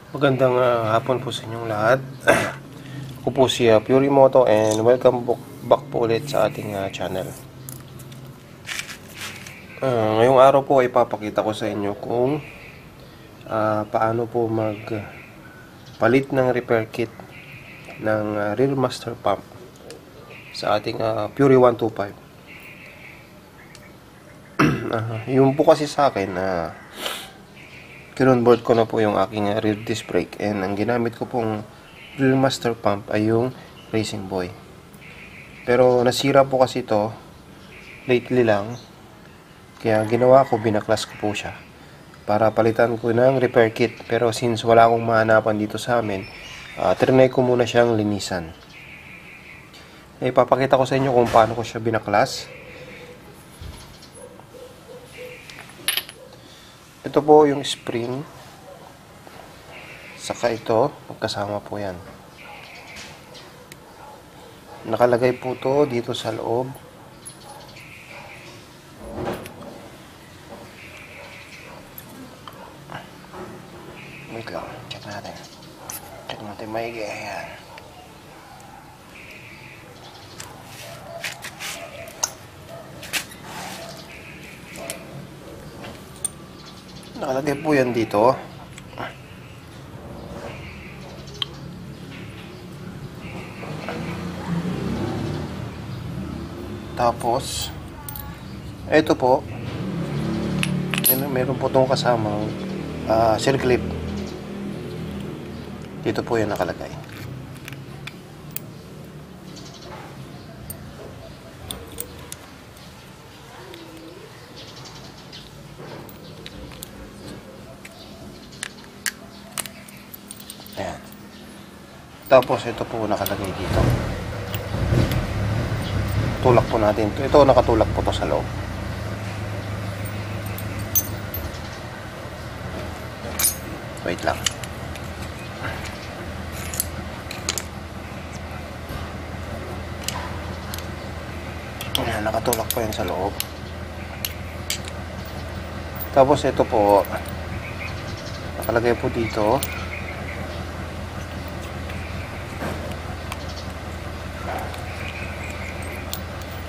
Magandang hapon po sa inyong lahat. Ako po si Purimoto and welcome back po ulit sa ating channel. Ngayong araw po ay ipapakita ko sa inyo kung paano po magpalit ng repair kit ng rear master pump sa ating Puri 125. Yung po kasi sa akin kinonvert ko na po yung aking rear disc brake, and ang ginamit ko pong rear master pump ay yung Racing Boy. Pero nasira po kasi ito lately lang, kaya ginawa ko, binaklas ko po siya para palitan ko ng repair kit. Pero since wala akong mahanapan dito sa amin, trinay ko muna siyang linisan. Ipapakita ko sa inyo kung paano ko siya binaklas. Ito po yung spring, saka ito, magkasama po yan. Nakalagay po to dito sa loob. Wait lang, check natin. Check natin maigi. Ayan. Nakalagay po yan dito. Tapos ito po, meron po itong kasamang circlip. Dito po yan nakalagay. Ayan. Tapos ito po nakalagay dito. Tulak po natin. Ito nakatulak po to sa loob. Wait lang. Ayan, nakatulak po yan sa loob. Tapos ito po nakalagay po dito.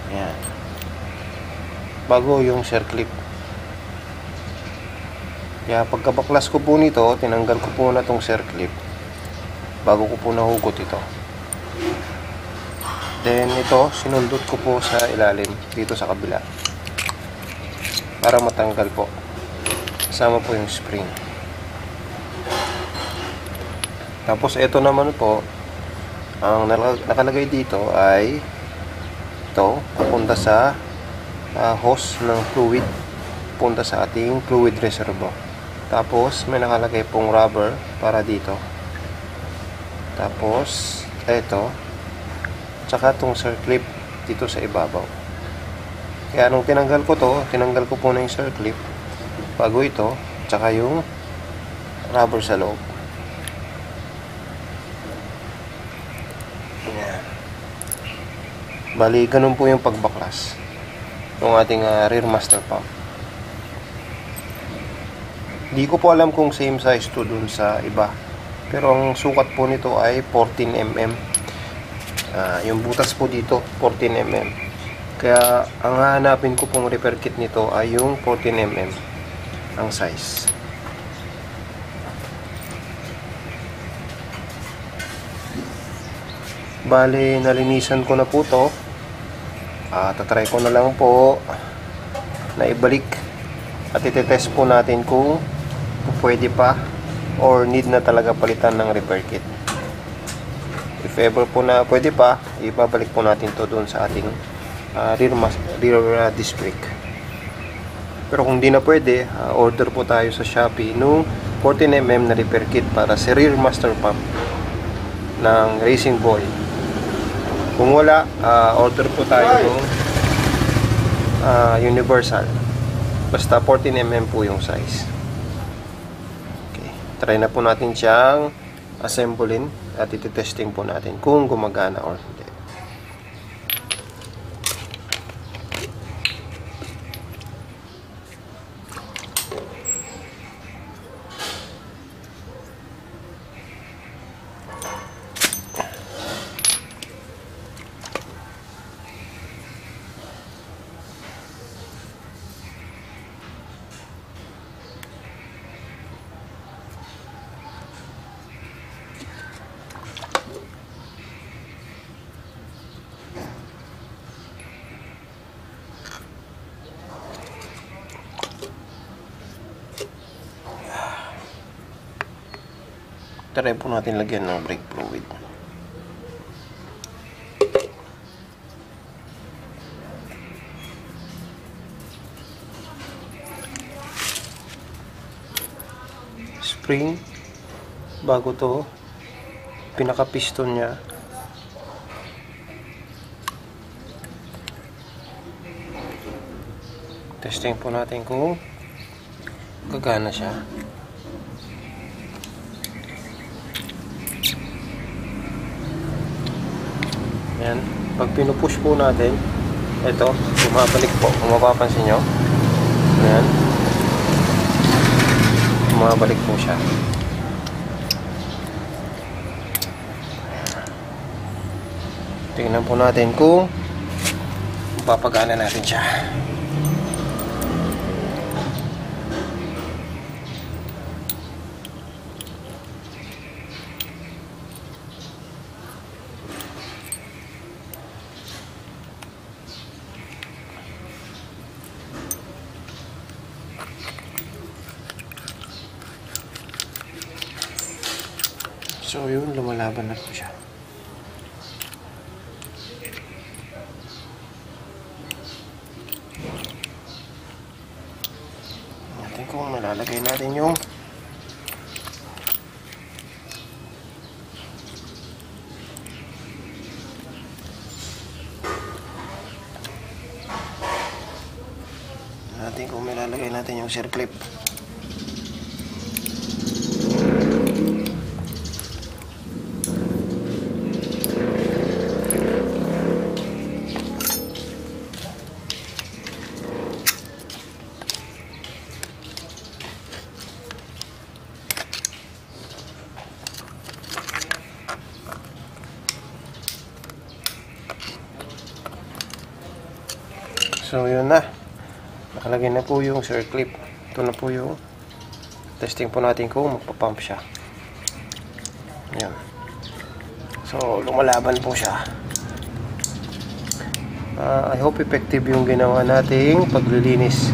Ayan. Bago yung circlip. Kaya pagkabaklas ko po nito, tinanggal ko po na tong circlip bago ko po nahugot ito. Then ito, sinundot ko po sa ilalim dito sa kabila para matanggal po. Kasama po yung spring. Tapos ito naman po, ang nakalagay dito ay ito, papunta sa hose ng fluid, punta sa ating fluid reservoir. Tapos may nakalagay pong rubber para dito. Tapos ito, tsaka itong circlip dito sa ibabaw. Kaya nung tinanggal ko to, tinanggal ko po na yung circlip bago ito, tsaka yung rubber sa loob. Ayan. Bali, ganun po yung pagbaklas ng ating rear master pump. Di ko po alam kung same size to dun sa iba, pero ang sukat po nito ay 14mm. Yung butas po dito 14mm. Kaya ang hahanapin ko pong repair kit nito ay yung 14mm ang size. Bali, nalinisan ko na po to. Tatry ko na lang po na ibalik at itetest po natin kung pwede pa or need na talaga palitan ng repair kit. If ever po na pwede pa, ibabalik po natin to doon sa ating rear disc brake. Pero kung di na pwede, order po tayo sa Shopee nung 14mm na repair kit para sa rear master pump ng Racing Boy. Kung wala, order po tayo ng universal. Basta 14mm po yung size. Okay. Try na po natin siyang assemblein at iti-testing po natin kung gumagana or hindi. try po natin lagyan ng brake fluid. Spring, bago to, pinaka piston niya. Testing po natin kung gagana siya. Ayan, pag pinupush po natin, ito, bumabalik po, kung mapapansin nyo. Ayan, bumabalik po siya. Tingnan po natin kung papagana natin siya. So yun, lumalaban na po siya. Natin kung malalagay natin yung circlip. So yun na, nakalagay na po yung circlip. Ito na po yung testing po natin kung magpapump siya. Ayan. So lumalaban po siya. I hope effective yung ginawa nating paglilinis.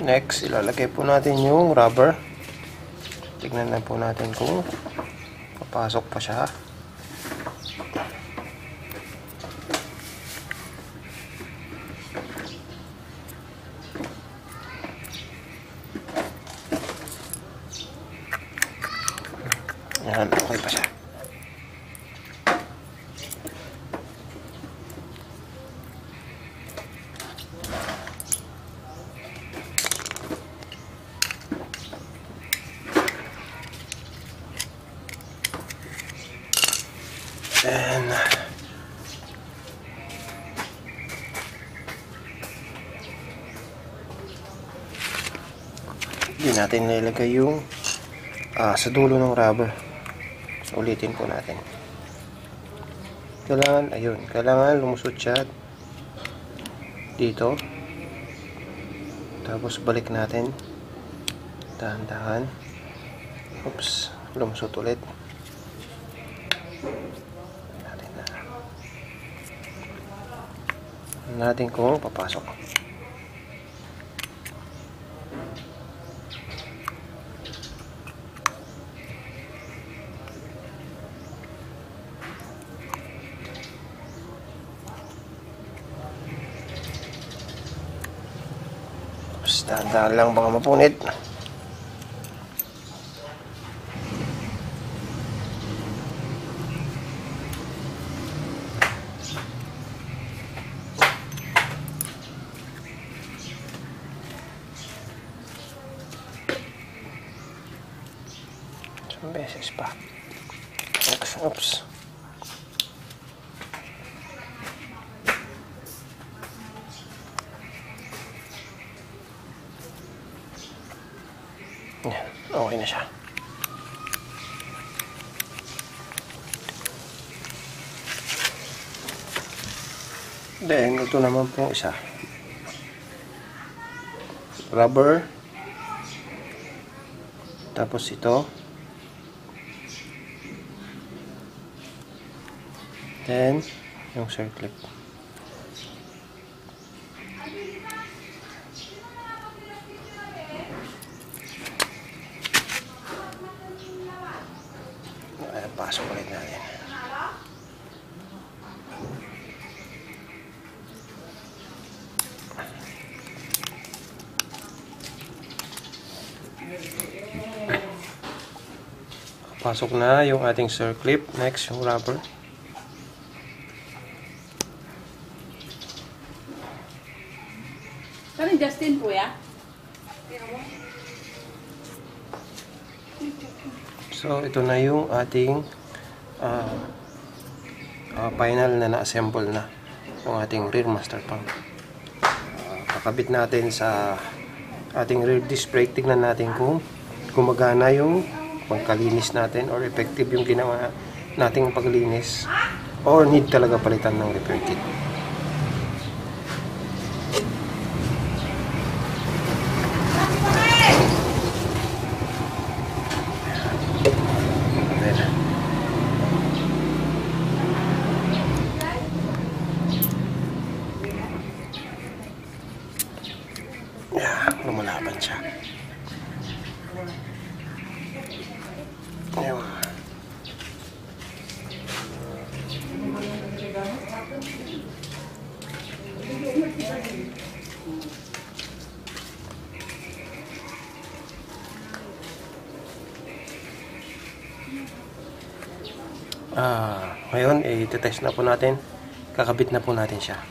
Next, ilalagay po natin yung rubber. Tignan na po natin kung papasok pa siya. Yan, okay pa siya. And hindi natin nilagay yung sa dulo ng rubber. Ulitin po natin. Kailangan lumusot siya dito. Tapos balik natin. Dahan-dahan. Oops, lumusot ulit. Natin kung papasok. Dahan-dahan lang, baka mapunit. Isang beses pa. Oops. Yan, okay na siya. Then, ito naman po isa. Rubber. Tapos ito. Then, yung circlip. Ayan, pasok ulit natin. Pasok na yung ating circlip. Next, yung rubber. Kami Justin po ya? So, ito na yung ating final na na-assemble na yung ating rear master pump. Kakabit natin sa ating rear disc brake. Tignan natin kung gumagana yung pagkalinis natin or effective yung ginawa nating paglinis or need talaga palitan ng repair kit. Lumalaban siya. Ayun. Ngayon, i-test na po natin. Kakabit na po natin siya.